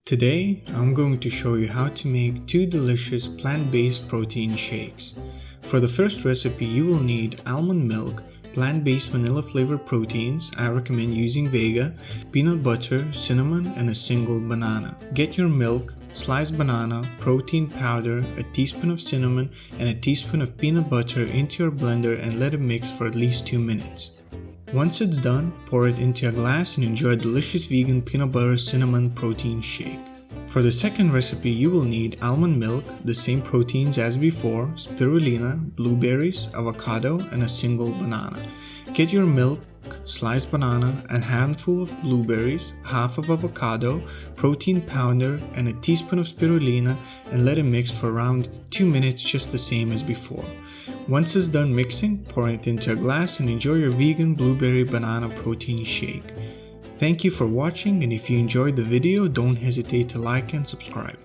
Today, I'm going to show you how to make two delicious plant-based protein shakes. For the first recipe, you will need almond milk, plant-based vanilla flavored proteins. I recommend using Vega, peanut butter, cinnamon, and a single banana. Get your milk, sliced banana, protein powder, a teaspoon of cinnamon, and a teaspoon of peanut butter into your blender and let it mix for at least 2 minutes. Once it's done, pour it into a glass and enjoy a delicious vegan peanut butter cinnamon protein shake. For the second recipe, you will need almond milk, the same proteins as before, spirulina, blueberries, avocado, and a single banana. Get your milk, sliced banana, a handful of blueberries, half of avocado, protein powder, and a teaspoon of spirulina and let it mix for around 2 minutes, just the same as before. Once it's done mixing, pour it into a glass and enjoy your vegan blueberry banana protein shake. Thank you for watching, and if you enjoyed the video, don't hesitate to like and subscribe.